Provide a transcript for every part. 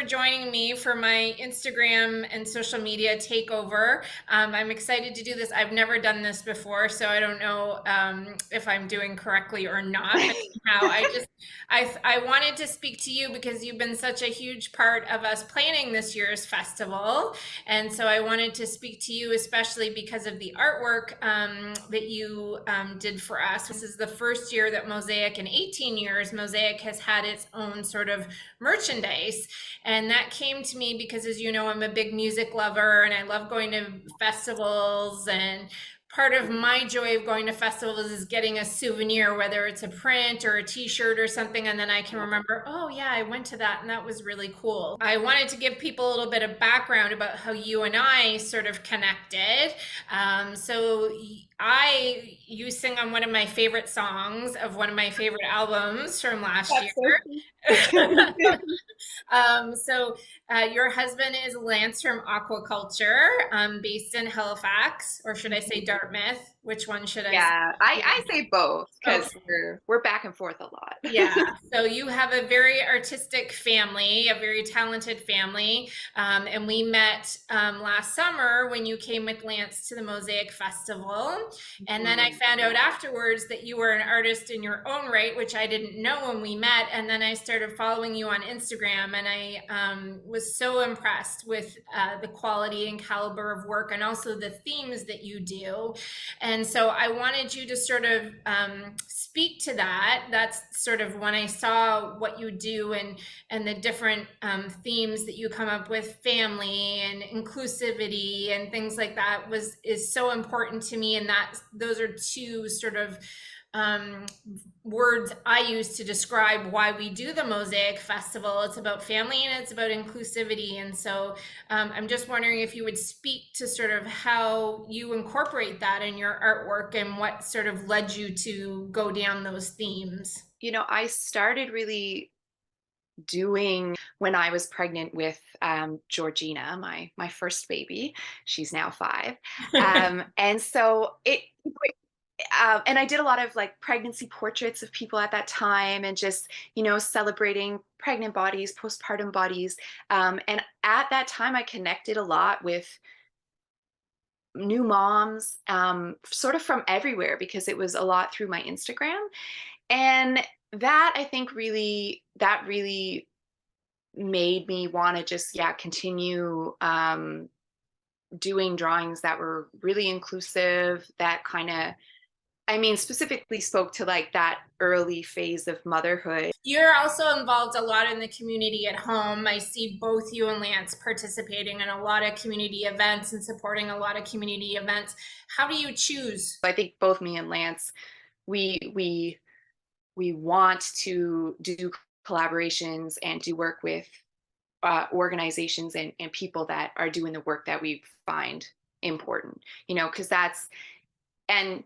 joining me for my Instagram and social media takeover. I'm excited to do this. I've never done this before, so I don't know if I'm doing correctly or not. But anyhow, I wanted to speak to you because you've been such a huge part of us planning this year's festival, and so I wanted to speak to you especially because of the artwork that you did for us. This is the first year that MOSAIQ, in 18 years, MOSAIQ has had its own sort of merchandise. And that came to me because, as you know, I'm a big music lover and I love going to festivals, and part of my joy of going to festivals is getting a souvenir, whether it's a print or a t-shirt or something, and then I can remember, oh yeah, I went to that and that was really cool. I wanted to give people a little bit of background about how you and I sort of connected. So you sing on one of my favorite songs of one of my favorite albums from last That's so year. cute. Your husband is Lance from Aquaculture, based in Halifax, or should I say Dartmouth? Which one should I say? Yeah, I say both Okay. because we're back and forth a lot. Yeah, so you have a very artistic family, a very talented family. And we met last summer when you came with Lance to the MOSAIQ Festival. And then I Mhm. found out afterwards that you were an artist in your own right, which I didn't know when we met. And then I started following you on Instagram, and I was so impressed with the quality and caliber of work and also the themes that you do. And so I wanted you to sort of speak to that. That's sort of when I saw what you do, and the different themes that you come up with, family and inclusivity and things like that, is so important to me. And that those are two sort of um, words I use to describe why we do the MOSAIQ Festival. It's about family and it's about inclusivity. And so I'm just wondering if you would speak to sort of how you incorporate that in your artwork and what sort of led you to go down those themes. I started really doing when I was pregnant with Georgina, my first baby. She's now 5, and so and I did a lot of like pregnancy portraits of people at that time, and just celebrating pregnant bodies, postpartum bodies, and at that time I connected a lot with new moms, sort of from everywhere, because it was a lot through my Instagram. And that, I think, really made me want to just, yeah, continue doing drawings that were really inclusive, that kind of, I mean, specifically spoke to like that early phase of motherhood. You're also involved a lot in the community at home. I see both you and Lance participating in a lot of community events and supporting a lot of community events. How do you choose? I think both me and Lance, we we we want to do collaborations and do work with organizations and people that are doing the work that we find important, because and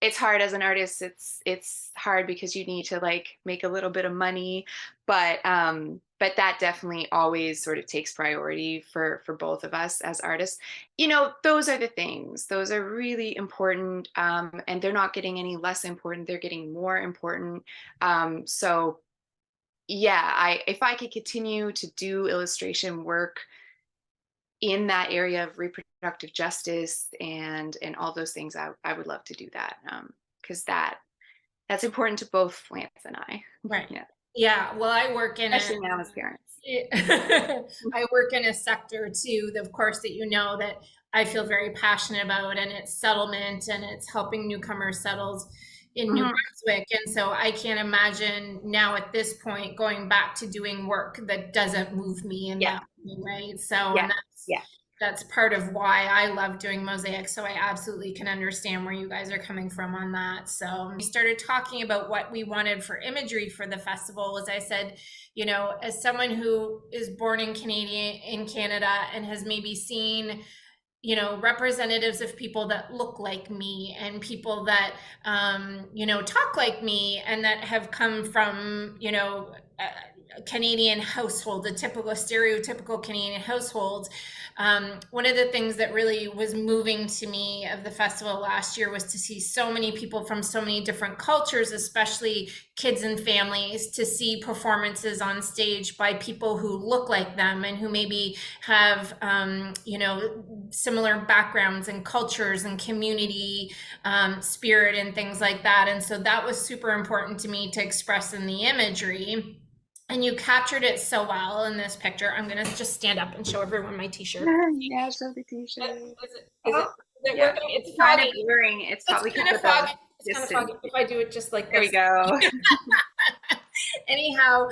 it's hard as an artist. It's hard because you need to like make a little bit of money, but that definitely always sort of takes priority for both of us as artists. Those are the things. Those are really important, and they're not getting any less important. They're getting more important. So yeah, I if I could continue to do illustration work in that area of reproductive justice and all those things, I would love to do that, because that's important to both Lance and I. Right. Yeah, Yeah. Well, I work in a especially now as parents. I work in a sector too, of course, that you know that I feel very passionate about, and it's settlement and it's helping newcomers settle in New Mhm. Brunswick. And so I can't imagine now at this point going back to doing work that doesn't move me in Yeah, that way, right? So, yeah, and yeah. that's part of why I love doing MOSAIQ. So I absolutely can understand where you guys are coming from on that. So we started talking about what we wanted for imagery for the festival. As I said, as someone who is born in Canada and has maybe seen representatives of people that look like me and people that talk like me and that have come from Canadian household, a typical stereotypical Canadian household. One of the things that really was moving to me of the festival last year was to see so many people from so many different cultures, especially kids and families, to see performances on stage by people who look like them and who maybe have, similar backgrounds and cultures and community spirit and things like that. And so that was super important to me to express in the imagery. And you captured it so well in this picture. I'm gonna just stand up and show everyone my t-shirt. Yeah, show the t-shirt. Is it Yeah. working? It's kind foggy. of blurring. It's probably kind of foggy. It's kind of foggy if I do it just like there this. we go. Anyhow,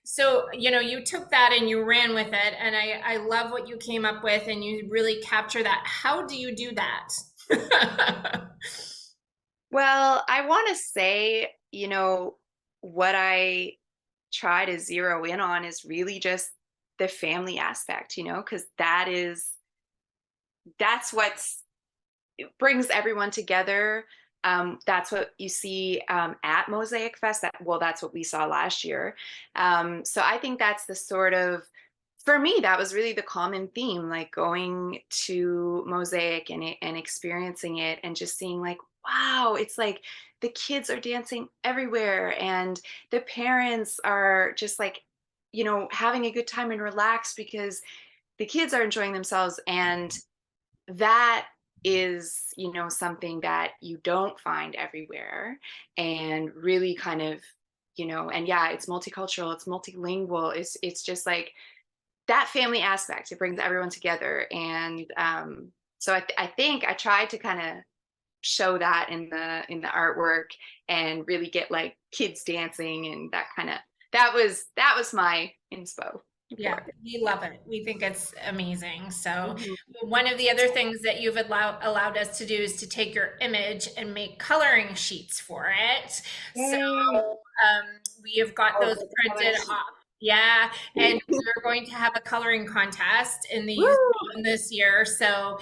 so you took that and you ran with it, and I love what you came up with, and you really capture that. How do you do that? Well, I want to say, what I try to zero in on is really just the family aspect, because that's what brings everyone together. That's what you see at MOSAIQ Fest. That's what we saw last year. So I think that's the sort of, for me, that was really the common theme, like going to MOSAIQ and experiencing it and just seeing like, wow, it's like the kids are dancing everywhere and the parents are just like, having a good time and relaxed because the kids are enjoying themselves. And that is, something that you don't find everywhere, and really kind of, and yeah, it's multicultural, it's multilingual, it's just like that family aspect. It brings everyone together. And so I think I tried to kind of show that in the artwork and really get like kids dancing and that was my inspo. Yeah, we love it. We think it's amazing. So Mm-hmm. one of the other things that you've allowed us to do is to take your image and make coloring sheets for it. So we have got those printed off. Yeah, and we're going to have a coloring contest in this year. So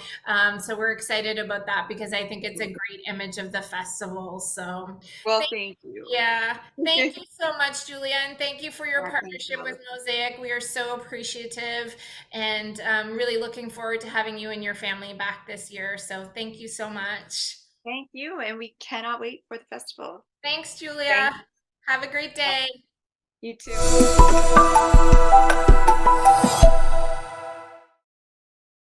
so we're excited about that because I think it's a great image of the festival. So well, thank you. yeah, thank you so much, Julia, and thank you for your partnership with MOSAIQ. We are so appreciative and really looking forward to having you and your family back this year. So thank you so much. Thank you, and we cannot wait for the festival. Thanks, Julia. Have a great day. You too.